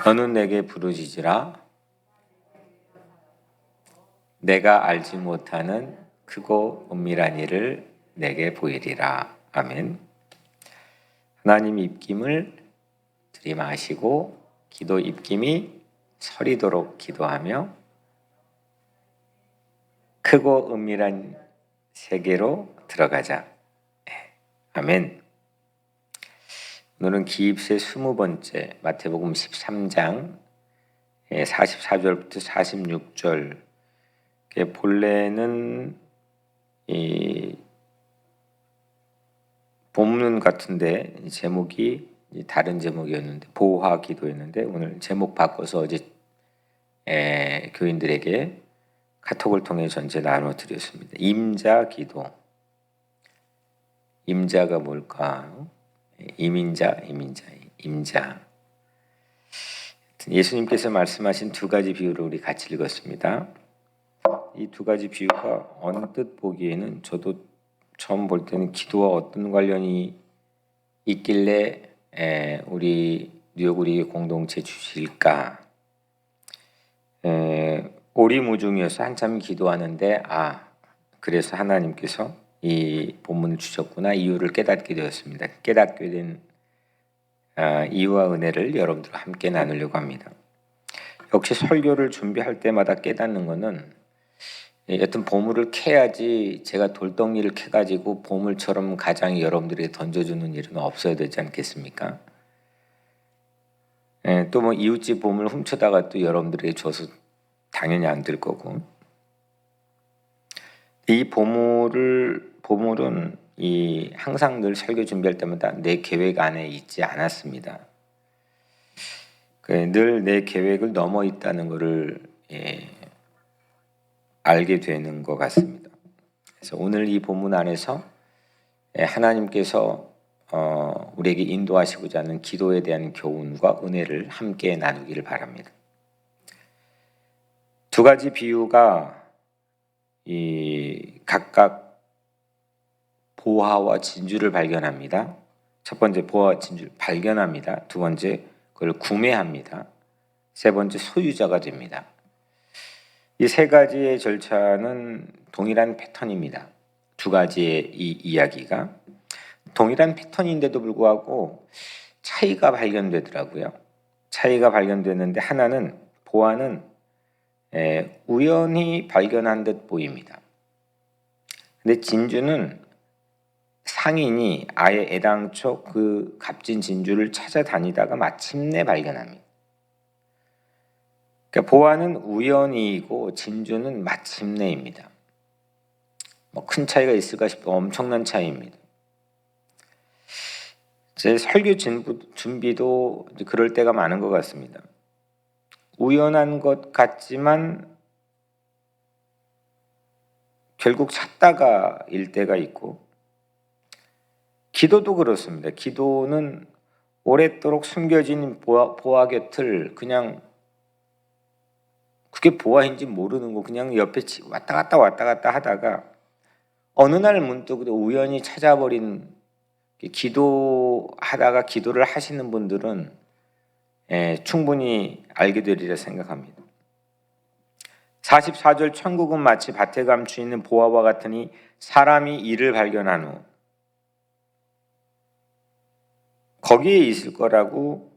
너는 내게 부르짖으라. 내가 알지 못하는 크고 은밀한 일을 내게 보이리라. 아멘. 하나님 입김을 들이마시고 기도 입김이 서리도록 기도하며 크고 은밀한 세계로 들어가자. 아멘. 오늘은 기입세 20번째 마태복음 13장 44절부터 46절. 본래는 이 본문 같은데 제목이 다른 제목이었는데 보화 기도였는데 오늘 제목 바꿔서 어제 교인들에게 카톡을 통해 전체 나눠드렸습니다. 임자 기도. 임자가 뭘까요? 임자. 예수님께서 말씀하신 두 가지 비유를 우리 같이 읽었습니다. 이 두 가지 비유가 언뜻 보기에는 저도 처음 볼 때는 기도와 어떤 관련이 있길래 우리 뉴욕 우리 공동체 주실까? 오리무중이어서 한참 기도하는데 그래서 하나님께서 이 본문을 주셨구나 이유를 깨닫게 되었습니다. 깨닫게 된 이유와 은혜를 여러분들과 함께 나누려고 합니다. 역시 설교를 준비할 때마다 깨닫는 것은 여튼 보물을 캐야지 제가 돌덩이를 캐가지고 보물처럼 가장이 여러분들에게 던져주는 일은 없어야 되지 않겠습니까? 또 뭐 이웃집 보물 훔쳐다가 또 여러분들에게 줘서 당연히 안 될 거고 이 보물은 항상 늘 설교 준비할 때마다 내 계획 안에 있지 않았습니다. 늘 내 계획을 넘어 있다는 것을 알게 되는 것 같습니다. 그래서 오늘 이 본문 안에서 하나님께서 우리에게 인도하시고자 하는 기도에 대한 교훈과 은혜를 함께 나누기를 바랍니다. 두 가지 비유가 각각 보화와 진주를 발견합니다. 첫 번째 보화와 진주를 발견합니다. 두 번째 그걸 구매합니다. 세 번째 소유자가 됩니다. 이 세 가지의 절차는 동일한 패턴입니다. 두 가지의 이 이야기가 동일한 패턴인데도 불구하고 차이가 발견되더라고요. 차이가 발견되는데 보화는 우연히 발견한 듯 보입니다. 근데 진주는 상인이 아예 애당초 그 값진 진주를 찾아다니다가 마침내 발견합니다. 그러니까 보화는 우연이고 진주는 마침내입니다. 큰 차이가 있을까 싶어 엄청난 차이입니다. 제 설교 준비도 그럴 때가 많은 것 같습니다. 우연한 것 같지만 결국 찾다가 일 때가 있고 기도도 그렇습니다. 기도는 오랫도록 숨겨진 보화 곁을 그냥 그게 보화인지 모르는 거 그냥 옆에 왔다 갔다 하다가 어느 날 문득 우연히 찾아버린 기도하다가 기도를 하시는 분들은 충분히 알게 되리라 생각합니다. 44절 천국은 마치 밭에 감추 있는 보화와 같으니 사람이 이를 발견한 후 거기에 있을 거라고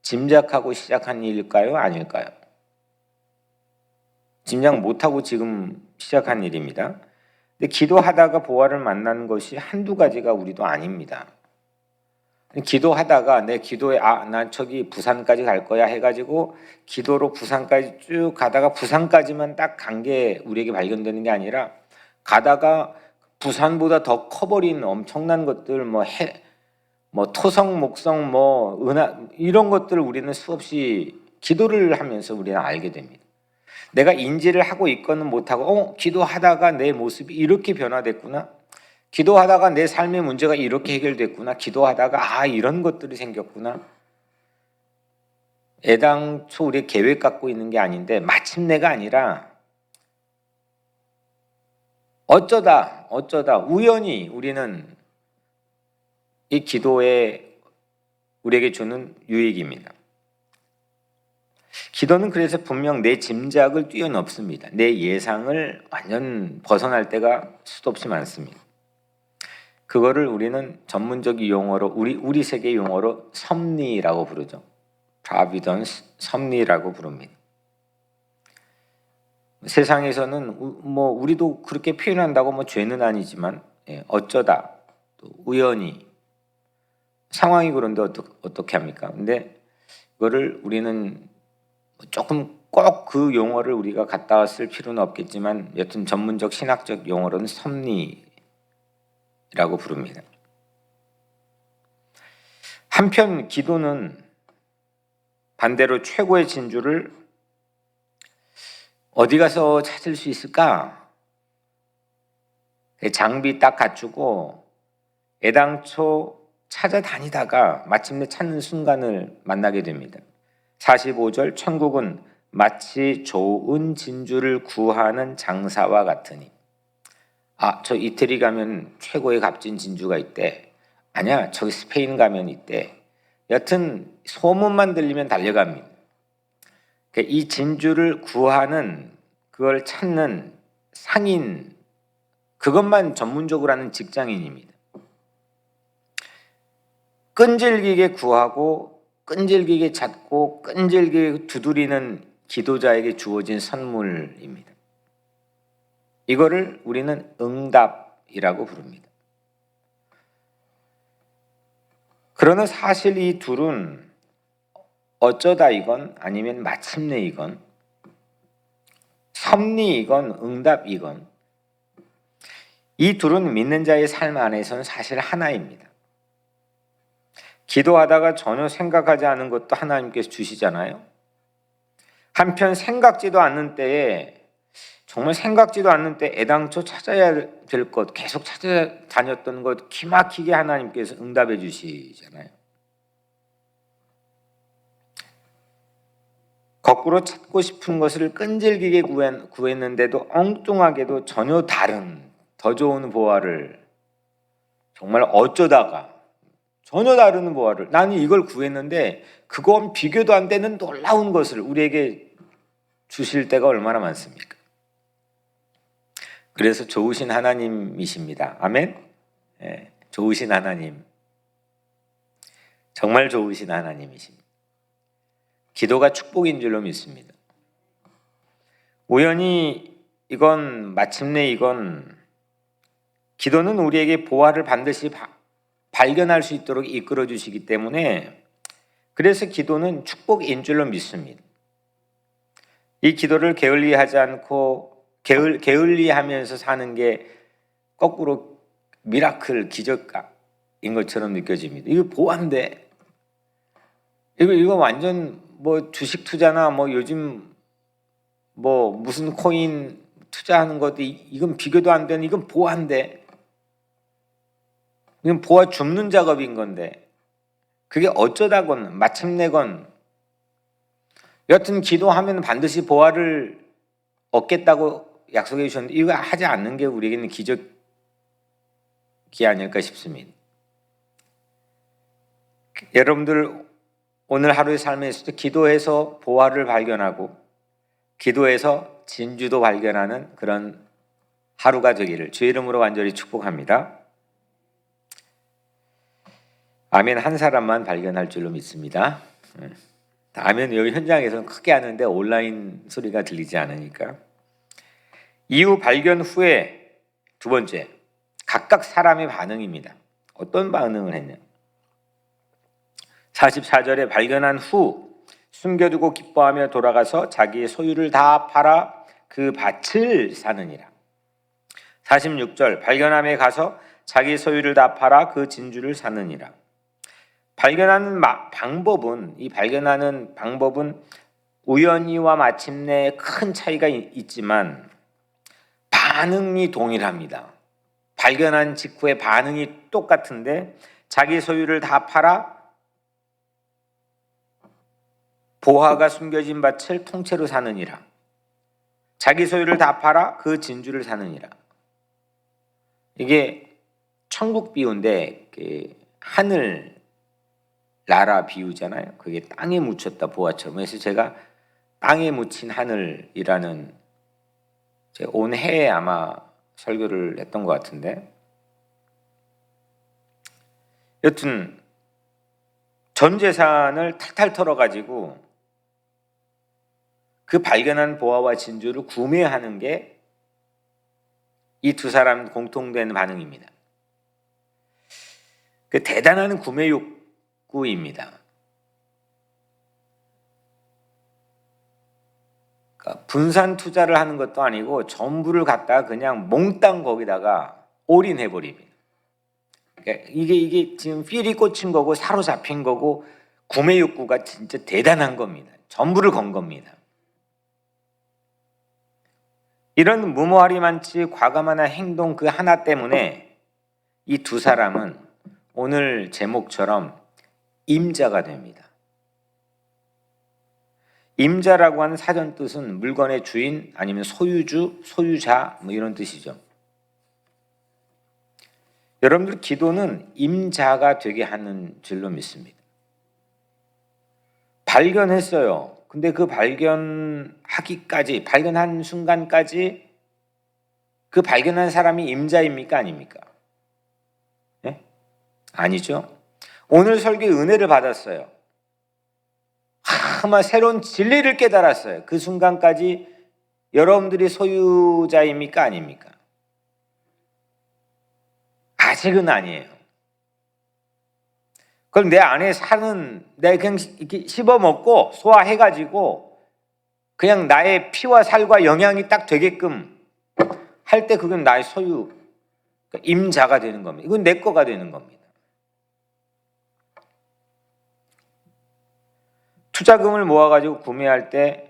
짐작하고 시작한 일일까요? 아닐까요? 짐작 못하고 지금 시작한 일입니다. 근데 기도하다가 보화를 만나는 것이 한두 가지가 우리도 아닙니다. 기도하다가 내 기도에 난 저기 부산까지 갈 거야 해가지고 기도로 부산까지 쭉 가다가 부산까지만 딱 간 게 우리에게 발견되는 게 아니라 가다가 부산보다 더 커버린 엄청난 것들 토성, 목성, 은하 이런 것들을 우리는 수없이 기도를 하면서 우리는 알게 됩니다. 내가 인지를 하고 있거는 못하고 기도하다가 내 모습이 이렇게 변화됐구나. 기도하다가 내 삶의 문제가 이렇게 해결됐구나. 기도하다가 이런 것들이 생겼구나. 애당초 우리 계획 갖고 있는 게 아닌데 마침내가 아니라 어쩌다 우연히 우리는 이 기도에 우리에게 주는 유익입니다. 기도는 그래서 분명 내 짐작을 뛰어넘습니다. 내 예상을 완전 벗어날 때가 수도 없이 많습니다. 그거를 우리는 전문적 용어로 우리 세계 용어로 섭리라고 부르죠. 프로비던스, 섭리라고 부릅니다. 세상에서는 뭐 우리도 그렇게 표현한다고 뭐 죄는 아니지만 어쩌다 또 우연히 상황이 그런데 어떻게 합니까? 근데 그거를 우리는 조금 꼭 그 용어를 우리가 갖다 쓸 필요는 없겠지만 여튼 전문적 신학적 용어로는 섭리라고 부릅니다. 한편 기도는 반대로 최고의 진주를 어디 가서 찾을 수 있을까? 장비 딱 갖추고 애당초 찾아다니다가 마침내 찾는 순간을 만나게 됩니다. 45절 천국은 마치 좋은 진주를 구하는 장사와 같으니 저 이태리 가면 최고의 값진 진주가 있대. 아니야 저기 스페인 가면 있대. 여튼 소문만 들리면 달려갑니다. 이 진주를 구하는 그걸 찾는 상인 그것만 전문적으로 하는 직장인입니다. 끈질기게 구하고 끈질기게 찾고 끈질기게 두드리는 기도자에게 주어진 선물입니다. 이거를 우리는 응답이라고 부릅니다. 그러나 사실 이 둘은 어쩌다 이건 아니면 마침내 이건 섭리 이건 응답 이건 이 둘은 믿는 자의 삶 안에서는 사실 하나입니다. 기도하다가 전혀 생각하지 않은 것도 하나님께서 주시잖아요. 한편 생각지도 않는 때에 정말 생각지도 않는 때 애당초 찾아야 될 것 계속 찾아다녔던 것 기막히게 하나님께서 응답해 주시잖아요. 거꾸로 찾고 싶은 것을 끈질기게 구했는데도 엉뚱하게도 전혀 다른 더 좋은 보화를 정말 어쩌다가 전혀 다른 보화를 나는 이걸 구했는데 그건 비교도 안 되는 놀라운 것을 우리에게 주실 때가 얼마나 많습니까? 그래서 좋으신 하나님이십니다. 아멘? 좋으신 하나님. 정말 좋으신 하나님이십니다. 기도가 축복인 줄로 믿습니다. 우연히 이건 마침내 이건 기도는 우리에게 보화를 반드시 발견할 수 있도록 이끌어 주시기 때문에 그래서 기도는 축복인 줄로 믿습니다. 이 기도를 게을리하지 않고 게을리하면서 사는 게 거꾸로 미라클 기적인 것처럼 느껴집니다. 이거 보안데 이거 완전 뭐 주식 투자나 뭐 요즘 뭐 무슨 코인 투자하는 것도 이건 비교도 안 되는 이건 보안데 이건 보아 줍는 작업인 건데 그게 어쩌다건 마침내건 여튼 기도하면 반드시 보화를 얻겠다고 약속해 주셨는데 이거 하지 않는 게 우리에게는 기적이 아닐까 싶습니다. 여러분들 오늘 하루의 삶에서 기도해서 보화를 발견하고 기도해서 진주도 발견하는 그런 하루가 되기를 주의 이름으로 간절히 축복합니다. 아멘 한 사람만 발견할 줄로 믿습니다. 아멘 여기 현장에서는 크게 하는데 온라인 소리가 들리지 않으니까. 이후 발견 후에 두 번째 각각 사람의 반응입니다. 어떤 반응을 했냐? 44절에 발견한 후 숨겨두고 기뻐하며 돌아가서 자기의 소유를 다 팔아 그 밭을 사느니라. 46절 발견함에 가서 자기 소유를 다 팔아 그 진주를 사느니라. 발견하는 방법은 우연히와 마침내 큰 차이가 있지만 반응이 동일합니다. 발견한 직후의 반응이 똑같은데 자기 소유를 다 팔아 보화가 숨겨진 밭을 통째로 사느니라. 자기 소유를 다 팔아 그 진주를 사느니라. 이게 천국 비유인데 하늘 나라 비유잖아요. 그게 땅에 묻혔다 보화처럼. 그래서 제가 땅에 묻힌 하늘이라는 온 해에 아마 설교를 했던 것 같은데, 여튼 전 재산을 탈탈 털어가지고 그 발견한 보화와 진주를 구매하는 게 이 두 사람 공통된 반응입니다. 그 대단한 구매 욕구입니다. 그러니까 분산 투자를 하는 것도 아니고 전부를 갖다가 그냥 몽땅 거기다가 올인해 버립니다. 그러니까 이게 지금 필이 꽂힌 거고 사로잡힌 거고 구매 욕구가 진짜 대단한 겁니다. 전부를 건 겁니다. 이런 무모하리만치 과감한 행동 그 하나 때문에 이 두 사람은 오늘 제목처럼 임자가 됩니다. 임자라고 하는 사전 뜻은 물건의 주인 아니면 소유주, 소유자 뭐 이런 뜻이죠. 여러분들 기도는 임자가 되게 하는 줄로 믿습니다. 발견했어요. 근데 그 발견하기까지, 발견한 순간까지 그 발견한 사람이 임자입니까? 아닙니까? 네? 아니죠. 오늘 설교에 은혜를 받았어요. 아마 새로운 진리를 깨달았어요. 그 순간까지 여러분들이 소유자입니까? 아닙니까? 아직은 아니에요. 그럼 내 안에 사는, 내가 그냥 이렇게 씹어먹고 소화해가지고 그냥 나의 피와 살과 영양이 딱 되게끔 할 때 그건 나의 소유, 임자가 되는 겁니다. 이건 내 거가 되는 겁니다. 투자금을 모아가지고 구매할 때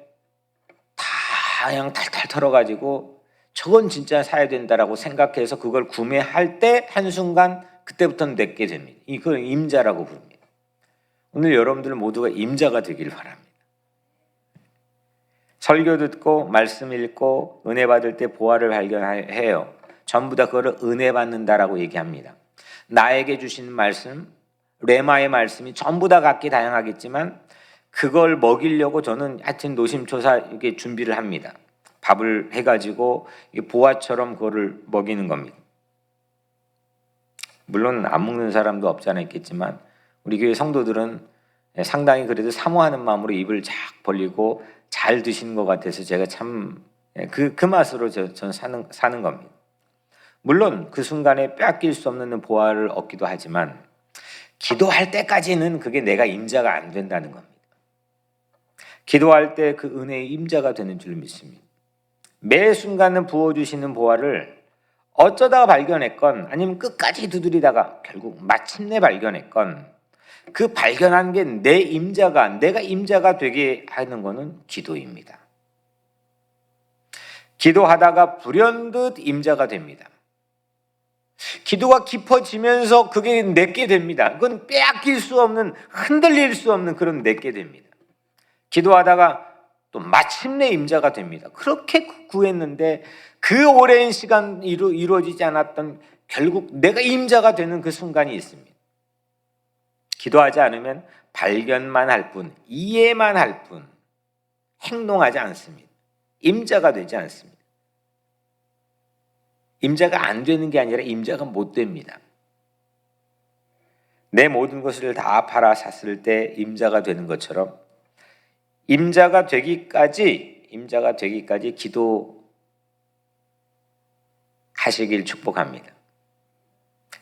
다 그냥 탈탈 털어가지고 저건 진짜 사야 된다라고 생각해서 그걸 구매할 때 한순간 그때부터는 내게 됩니다. 이걸 임자라고 부릅니다. 오늘 여러분들 모두가 임자가 되길 바랍니다. 설교 듣고 말씀 읽고 은혜 받을 때 보화를 발견해요. 전부 다 그거를 은혜 받는다라고 얘기합니다. 나에게 주시는 말씀, 레마의 말씀이 전부 다 각기 다양하겠지만 그걸 먹이려고 저는 하여튼 노심초사 이렇게 준비를 합니다. 밥을 해가지고 보화처럼 그거를 먹이는 겁니다. 물론 안 먹는 사람도 없지 않아 있겠지만 우리 교회 성도들은 상당히 그래도 사모하는 마음으로 입을 쫙 벌리고 잘 드시는 것 같아서 제가 참 그 맛으로 전 사는 겁니다. 물론 그 순간에 빼앗길 수 없는 보화를 얻기도 하지만 기도할 때까지는 그게 내가 임자가 안 된다는 겁니다. 기도할 때 그 은혜의 임자가 되는 줄 믿습니다. 매 순간은 부어주시는 보화를 어쩌다가 발견했건 아니면 끝까지 두드리다가 결국 마침내 발견했건 그 발견한 게 내 임자가, 내가 임자가 되게 하는 것은 기도입니다. 기도하다가 불현듯 임자가 됩니다. 기도가 깊어지면서 그게 내게 됩니다. 그건 빼앗길 수 없는, 흔들릴 수 없는 그런 내게 됩니다. 기도하다가 또 마침내 임자가 됩니다. 그렇게 구했는데 그 오랜 시간 이루어지지 않았던 결국 내가 임자가 되는 그 순간이 있습니다. 기도하지 않으면 발견만 할 뿐, 이해만 할 뿐, 행동하지 않습니다. 임자가 되지 않습니다. 임자가 안 되는 게 아니라 임자가 못 됩니다. 내 모든 것을 다 팔아 샀을 때 임자가 되는 것처럼 임자가 되기까지 기도하시길 축복합니다.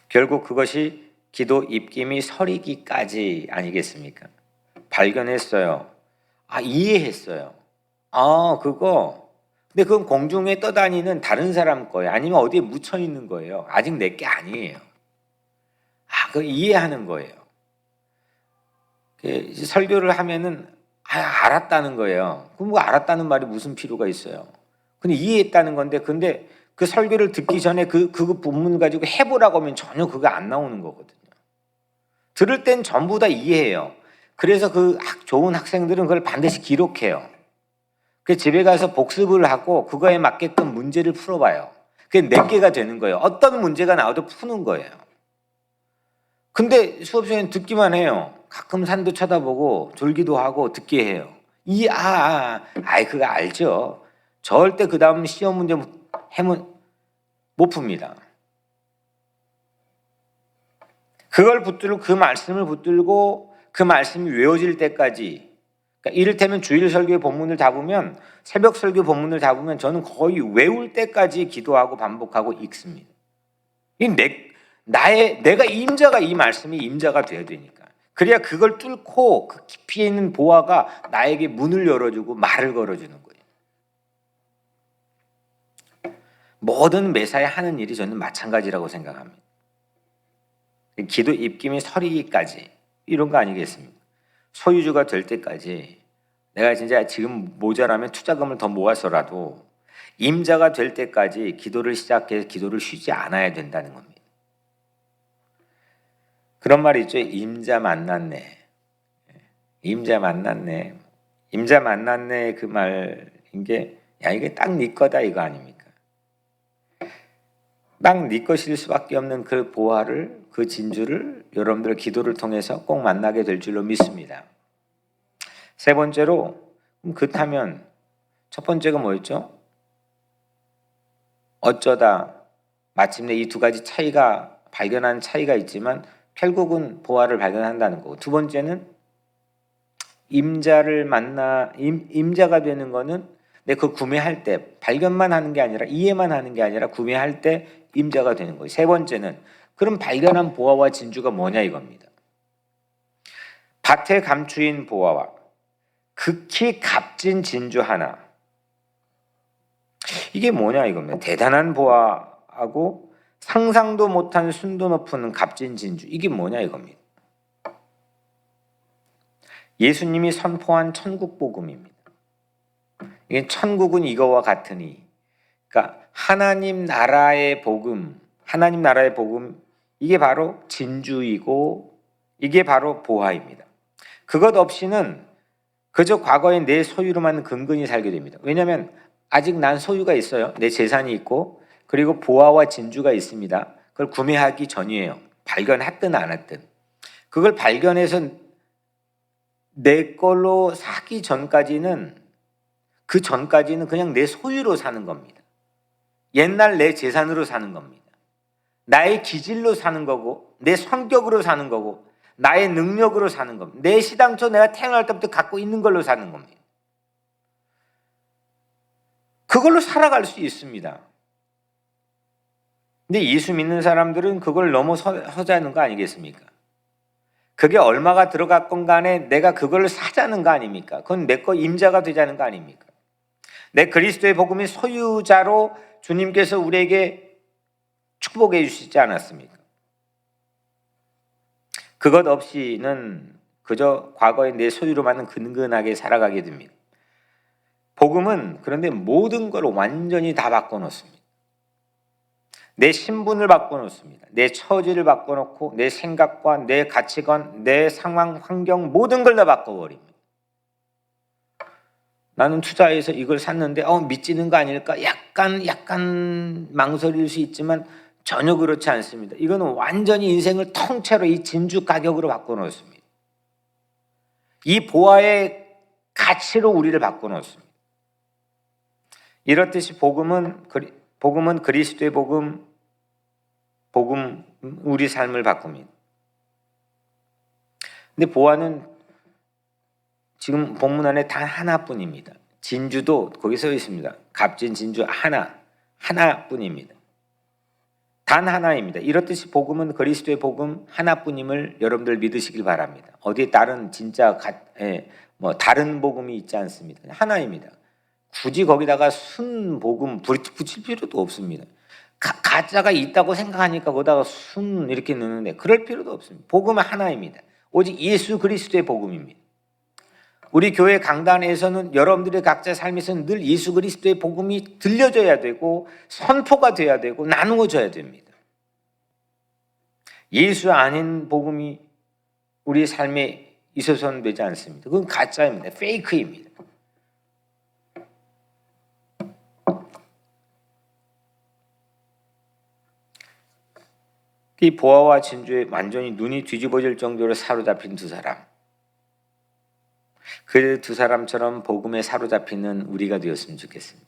결국 그것이 기도 입김이 서리기까지 아니겠습니까? 발견했어요. 이해했어요. 그거. 근데 그건 공중에 떠다니는 다른 사람 거예요. 아니면 어디에 묻혀 있는 거예요. 아직 내 게 아니에요. 그거 이해하는 거예요. 설교를 하면은 알았다는 거예요. 그럼 뭐 알았다는 말이 무슨 필요가 있어요? 근데 이해했다는 건데, 근데 그 설교를 듣기 전에 그 본문 가지고 해보라고 하면 전혀 그거 안 나오는 거거든요. 들을 땐 전부 다 이해해요. 그래서 그 좋은 학생들은 그걸 반드시 기록해요. 그 집에 가서 복습을 하고 그거에 맞게끔 문제를 풀어봐요. 그게 내 개가 되는 거예요. 어떤 문제가 나와도 푸는 거예요. 근데 수업 시간에 듣기만 해요. 가끔 산도 쳐다보고 졸기도 하고 듣게 해요. 그거 알죠. 절대 그 다음 시험 문제 해면 못 풉니다. 그걸 붙들고 그 말씀을 붙들고 그 말씀이 외워질 때까지, 그러니까 이를테면 주일 설교 본문을 잡으면, 새벽 설교 본문을 잡으면 저는 거의 외울 때까지 기도하고 반복하고 읽습니다. 내가 임자가, 이 말씀이 임자가 되어야 되니까. 그래야 그걸 뚫고 그 깊이에 있는 보화가 나에게 문을 열어주고 말을 걸어주는 거예요. 모든 매사에 하는 일이 저는 마찬가지라고 생각합니다. 기도 입김이 서리기까지 이런 거 아니겠습니까? 소유주가 될 때까지 내가 진짜 지금 모자라면 투자금을 더 모아서라도 임자가 될 때까지 기도를 시작해서 기도를 쉬지 않아야 된다는 겁니다. 그런 말이 있죠. 임자 만났네. 임자 만났네. 임자 만났네 그 말인 게, 이게 딱 네 거다 이거 아닙니까? 딱 네 것일 수밖에 없는 그 보화를, 그 진주를 여러분들 기도를 통해서 꼭 만나게 될 줄로 믿습니다. 세 번째로, 그렇다면 첫 번째가 뭐였죠? 어쩌다 마침내 이 두 가지 차이가, 발견한 차이가 있지만 결국은 보화를 발견한다는 거고, 두 번째는 임자를 만나, 임자가 되는 거는 내 그 구매할 때 발견만 하는 게 아니라, 이해만 하는 게 아니라 구매할 때 임자가 되는 거예요. 세 번째는, 그럼 발견한 보화와 진주가 뭐냐 이겁니다. 밭에 감추인 보화와 극히 값진 진주 하나. 이게 뭐냐 이겁니다. 대단한 보화하고 상상도 못한 순도 높은 값진 진주. 이게 뭐냐 이겁니다. 예수님이 선포한 천국 복음입니다. 이게 천국은 이거와 같으니, 그러니까 하나님 나라의 복음, 하나님 나라의 복음, 이게 바로 진주이고 이게 바로 보화입니다. 그것 없이는 그저 과거의 내 소유로만 근근히 살게 됩니다. 왜냐하면 아직 난 소유가 있어요. 내 재산이 있고, 그리고 보화와 진주가 있습니다. 그걸 구매하기 전이에요. 발견했든 안 했든. 그걸 발견해서 내 걸로 사기 전까지는, 그 전까지는 그냥 내 소유로 사는 겁니다. 옛날 내 재산으로 사는 겁니다. 나의 기질로 사는 거고, 내 성격으로 사는 거고, 나의 능력으로 사는 겁니다. 내 시당초 내가 태어날 때부터 갖고 있는 걸로 사는 겁니다. 그걸로 살아갈 수 있습니다. 근데 예수 믿는 사람들은 그걸 넘어서자는 거 아니겠습니까? 그게 얼마가 들어갔건 간에 내가 그걸 사자는 거 아닙니까? 그건 내 거 임자가 되자는 거 아닙니까? 내 그리스도의 복음의 소유자로 주님께서 우리에게 축복해 주시지 않았습니까? 그것 없이는 그저 과거의 내 소유로만 근근하게 살아가게 됩니다. 복음은 그런데 모든 걸 완전히 다 바꿔놓습니다. 내 신분을 바꿔놓습니다. 내 처지를 바꿔놓고 내 생각과 내 가치관, 내 상황, 환경 모든 걸 다 바꿔버립니다. 나는 투자해서 이걸 샀는데 미치는 거 아닐까? 약간 망설일 수 있지만 전혀 그렇지 않습니다. 이거는 완전히 인생을 통째로 이 진주 가격으로 바꿔놓습니다. 이 보화의 가치로 우리를 바꿔놓습니다. 이렇듯이 복음은 그리스도의 복음 우리 삶을 바꿉니다. 근데 보화는 지금 본문 안에 단 하나뿐입니다. 진주도 거기 써 있습니다. 값진 진주 하나뿐입니다. 단 하나입니다. 이렇듯이 복음은 그리스도의 복음 하나뿐임을 여러분들 믿으시길 바랍니다. 어디에 다른 진짜 다른 복음이 있지 않습니다. 하나입니다. 굳이 거기다가 순 복음 붙일 필요도 없습니다. 가짜가 있다고 생각하니까 거기다가 순 이렇게 넣는데 그럴 필요도 없습니다. 복음은 하나입니다. 오직 예수 그리스도의 복음입니다. 우리 교회 강단에서는 여러분들의 각자 삶에서는 늘 예수 그리스도의 복음이 들려져야 되고 선포가 돼야 되고 나누어져야 됩니다. 예수 아닌 복음이 우리 삶에 있어서는 되지 않습니다. 그건 가짜입니다. 페이크입니다. 이 보화와 진주에 완전히 눈이 뒤집어질 정도로 사로잡힌 두 사람. 그 두 사람처럼 복음에 사로잡히는 우리가 되었으면 좋겠습니다.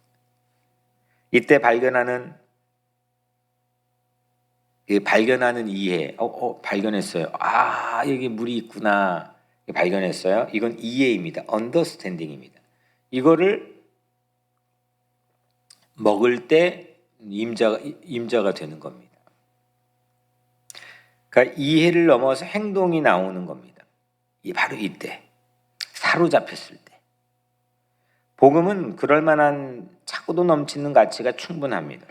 이때 발견하는 이해, 발견했어요. 아, 여기 물이 있구나. 발견했어요. 이건 이해입니다. 언더스탠딩입니다. 이거를 먹을 때 임자가 되는 겁니다. 그러니까 이해를 넘어서 행동이 나오는 겁니다. 바로 이때 사로잡혔을 때. 복음은 그럴 만한 차고도 넘치는 가치가 충분합니다.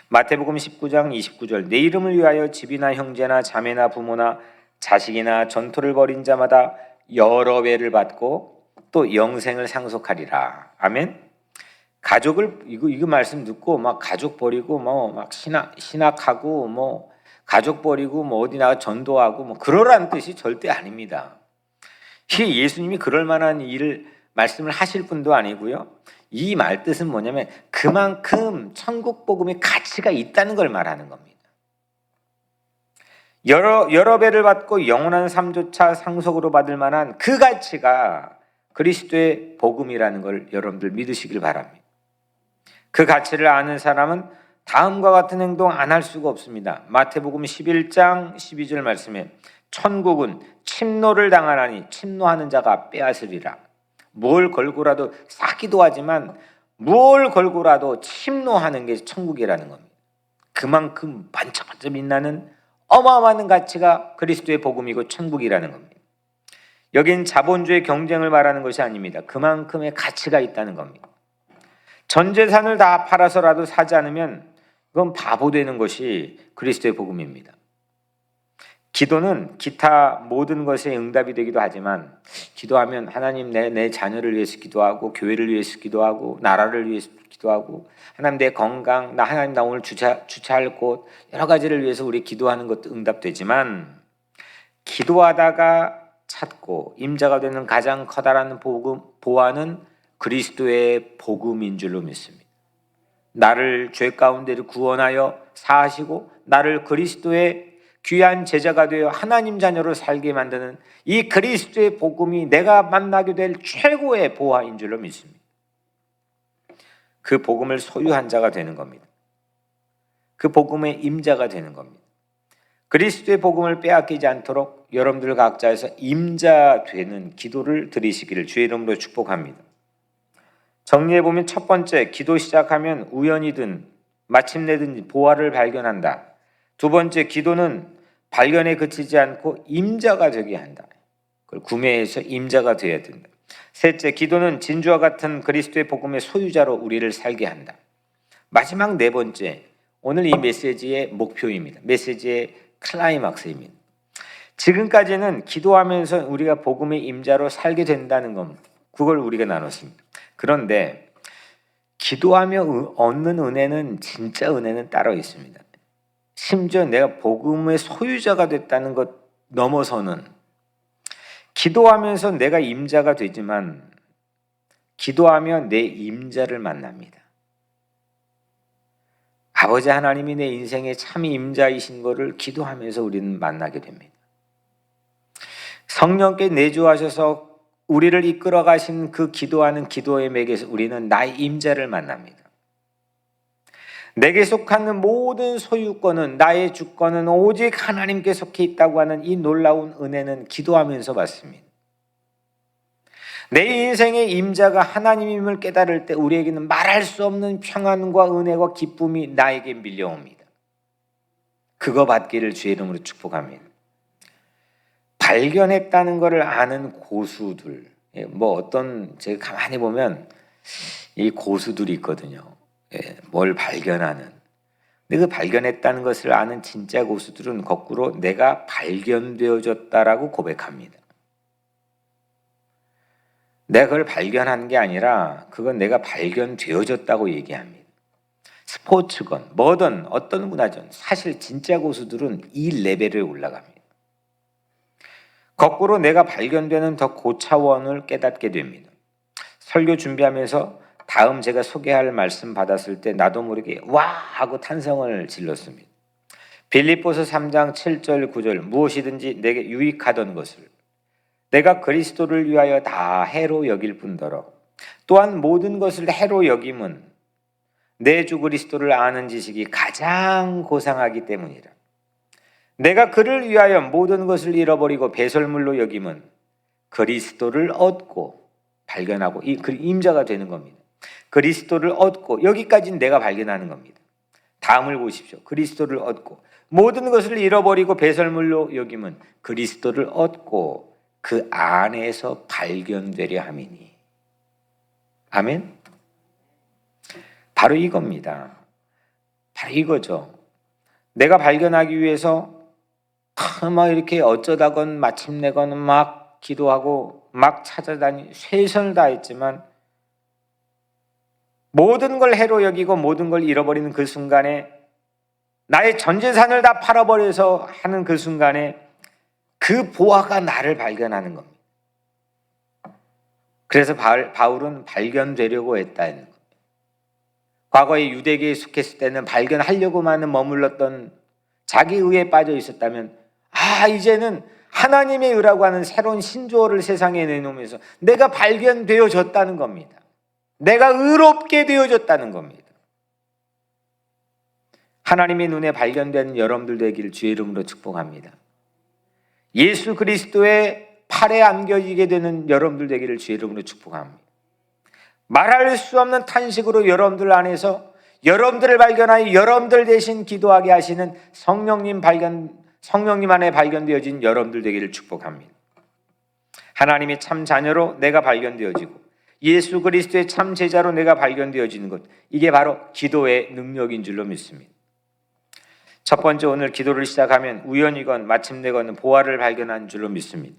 마태복음 19장 29절 내 이름을 위하여 집이나 형제나 자매나 부모나 자식이나 전토를 벌인 자마다 여러 배를 받고 또 영생을 상속하리라. 아멘. 가족을 이거 말씀 듣고 막 가족 버리고 막 신학하고 가족 버리고 어디 나가 전도하고 그러라는 뜻이 절대 아닙니다. 이게 예수님이 그럴 만한 일을 말씀을 하실 분도 아니고요. 이 말 뜻은 뭐냐면 그만큼 천국 복음의 가치가 있다는 걸 말하는 겁니다. 여러 배를 받고 영원한 삶조차 상속으로 받을 만한 그 가치가 그리스도의 복음이라는 걸 여러분들 믿으시길 바랍니다. 그 가치를 아는 사람은 다음과 같은 행동 안 할 수가 없습니다. 마태복음 11장 12절 말씀에 천국은 침노를 당하나니 침노하는 자가 빼앗으리라. 뭘 걸고라도 사기도 하지만 뭘 걸고라도 침노하는 게 천국이라는 겁니다. 그만큼 반짝반짝 빛나는 어마어마한 가치가 그리스도의 복음이고 천국이라는 겁니다. 여긴 자본주의 경쟁을 말하는 것이 아닙니다. 그만큼의 가치가 있다는 겁니다. 전 재산을 다 팔아서라도 사지 않으면 그건 바보 되는 것이 그리스도의 복음입니다. 기도는 기타 모든 것에 응답이 되기도 하지만 기도하면 하나님 내 자녀를 위해서 기도하고 교회를 위해서 기도하고 나라를 위해서 기도하고 하나님 내 건강 하나님 나 오늘 주차할 곳 여러 가지를 위해서 우리 기도하는 것도 응답되지만 기도하다가 찾고 임자가 되는 가장 커다란 보화는 그리스도의 복음인 줄로 믿습니다. 나를 죄 가운데를 구원하여 사하시고 나를 그리스도의 귀한 제자가 되어 하나님 자녀로 살게 만드는 이 그리스도의 복음이 내가 만나게 될 최고의 보화인 줄로 믿습니다. 그 복음을 소유한 자가 되는 겁니다. 그 복음의 임자가 되는 겁니다. 그리스도의 복음을 빼앗기지 않도록 여러분들 각자에서 임자 되는 기도를 드리시기를 주의 이름으로 축복합니다. 정리해보면 첫 번째, 기도 시작하면 우연이든 마침내든 보화를 발견한다. 두 번째, 기도는 발견에 그치지 않고 임자가 되게 한다. 그걸 구매해서 임자가 되어야 된다. 셋째, 기도는 진주와 같은 그리스도의 복음의 소유자로 우리를 살게 한다. 마지막 네 번째, 오늘 이 메시지의 목표입니다. 메시지의 클라이막스입니다. 지금까지는 기도하면서 우리가 복음의 임자로 살게 된다는 겁니다. 그걸 우리가 나눴습니다. 그런데 기도하며 얻는 은혜는 진짜 은혜는 따로 있습니다. 심지어 내가 복음의 소유자가 됐다는 것 넘어서는 기도하면서 내가 임자가 되지만 기도하며 내 임자를 만납니다. 아버지 하나님이 내 인생의 참 임자이신 것을 기도하면서 우리는 만나게 됩니다. 성령께 내주하셔서 우리를 이끌어 가신 그 기도하는 기도의 맥에서 우리는 나의 임자를 만납니다. 내게 속하는 모든 소유권은 나의 주권은 오직 하나님께 속해 있다고 하는 이 놀라운 은혜는 기도하면서 받습니다. 내 인생의 임자가 하나님임을 깨달을 때 우리에게는 말할 수 없는 평안과 은혜와 기쁨이 나에게 밀려옵니다. 그거 받기를 주의 이름으로 축복합니다. 발견했다는 것을 아는 고수들, 제가 가만히 보면 이 고수들이 있거든요. 뭘 발견하는. 근데 그 발견했다는 것을 아는 진짜 고수들은 거꾸로 내가 발견되어졌다라고 고백합니다. 내가 그걸 발견한 게 아니라 그건 내가 발견되어졌다고 얘기합니다. 스포츠건 뭐든 어떤 문화든 사실 진짜 고수들은 이 레벨에 올라갑니다. 거꾸로 내가 발견되는 더 고차원을 깨닫게 됩니다. 설교 준비하면서 다음 제가 소개할 말씀 받았을 때 나도 모르게 와 하고 탄성을 질렀습니다. 빌립보서 3장 7절 9절 무엇이든지 내게 유익하던 것을 내가 그리스도를 위하여 다 해로 여길 뿐더러 또한 모든 것을 해로 여김은 내 주 그리스도를 아는 지식이 가장 고상하기 때문이라. 내가 그를 위하여 모든 것을 잃어버리고 배설물로 여김은 그리스도를 얻고 발견하고 그 임자가 되는 겁니다. 그리스도를 얻고, 여기까지는 내가 발견하는 겁니다. 다음을 보십시오. 그리스도를 얻고 모든 것을 잃어버리고 배설물로 여김은 그리스도를 얻고 그 안에서 발견되려 함이니. 아멘. 바로 이겁니다. 바로 이거죠. 내가 발견하기 위해서 막 이렇게 어쩌다건 마침내건 막 기도하고 막 찾아다니 최선을 다했지만 모든 걸 해로 여기고 모든 걸 잃어버리는 그 순간에, 나의 전 재산을 다 팔아버려서 하는 그 순간에 그 보화가 나를 발견하는 겁니다. 그래서 바울은 발견되려고 했다는 겁니다. 과거에 유대계에 속했을 때는 발견하려고만 머물렀던 자기 의에 빠져 있었다면, 이제는 하나님의 의라고 하는 새로운 신조어를 세상에 내놓으면서 내가 발견되어졌다는 겁니다. 내가 의롭게 되어졌다는 겁니다. 하나님의 눈에 발견된 여러분들 되기를 주의 이름으로 축복합니다. 예수 그리스도의 팔에 안겨지게 되는 여러분들 되기를 주의 이름으로 축복합니다. 말할 수 없는 탄식으로 여러분들 안에서 여러분들을 발견하여 여러분들 대신 기도하게 하시는 성령님 안에 발견되어진 여러분들 되기를 축복합니다. 하나님의 참 자녀로 내가 발견되어지고 예수 그리스도의 참 제자로 내가 발견되어지는 것, 이게 바로 기도의 능력인 줄로 믿습니다. 첫 번째, 오늘 기도를 시작하면 우연이건 마침내건 보화를 발견한 줄로 믿습니다.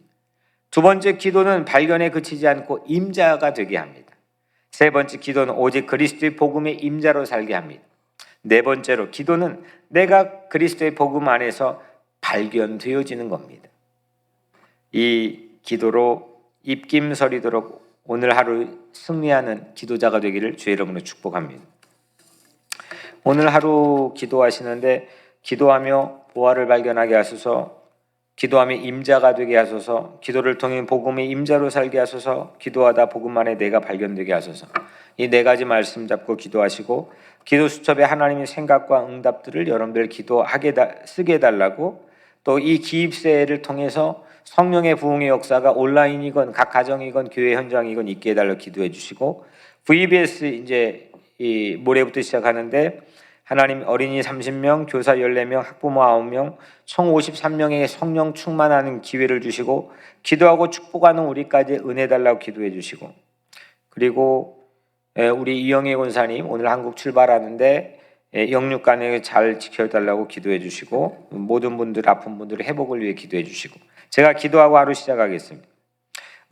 두 번째, 기도는 발견에 그치지 않고 임자가 되게 합니다. 세 번째, 기도는 오직 그리스도의 복음의 임자로 살게 합니다. 네 번째로, 기도는 내가 그리스도의 복음 안에서 발견되어지는 겁니다. 이 기도로 입김서리도록 오늘 하루 승리하는 기도자가 되기를 주의 이름으로 축복합니다. 오늘 하루 기도하시는데 기도하며 보화를 발견하게 하소서, 기도하며 임자가 되게 하소서, 기도를 통해 복음의 임자로 살게 하소서, 기도하다 복음 안에 내가 발견되게 하소서. 이 네 가지 말씀 잡고 기도하시고, 기도 수첩에 하나님의 생각과 응답들을 여러분들 기도하게 쓰게 해달라고, 또 이 기입세를 통해서 성령의 부흥의 역사가 온라인이건 각 가정이건 교회 현장이건 있게 해달라고 기도해 주시고, VBS 이제 이 모레부터 시작하는데 하나님 어린이 30명, 교사 14명, 학부모 9명, 총 53명에게 성령 충만하는 기회를 주시고 기도하고 축복하는 우리까지 은혜 달라고 기도해 주시고, 그리고 우리 이영애 권사님 오늘 한국 출발하는데 영육간에 잘 지켜달라고 기도해 주시고, 모든 분들 아픈 분들의 회복을 위해 기도해 주시고, 제가 기도하고 하루 시작하겠습니다.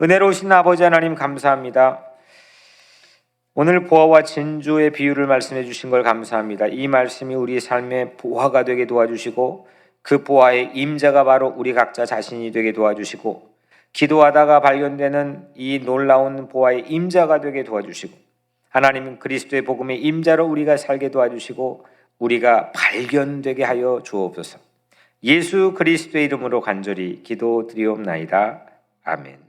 은혜로우신 아버지 하나님 감사합니다. 오늘 보화와 진주의 비유를 말씀해 주신 걸 감사합니다. 이 말씀이 우리 삶의 보화가 되게 도와주시고 그 보화의 임자가 바로 우리 각자 자신이 되게 도와주시고, 기도하다가 발견되는 이 놀라운 보화의 임자가 되게 도와주시고, 하나님은 그리스도의 복음의 임자로 우리가 살게 도와주시고 우리가 발견되게 하여 주옵소서. 예수 그리스도의 이름으로 간절히 기도드리옵나이다. 아멘.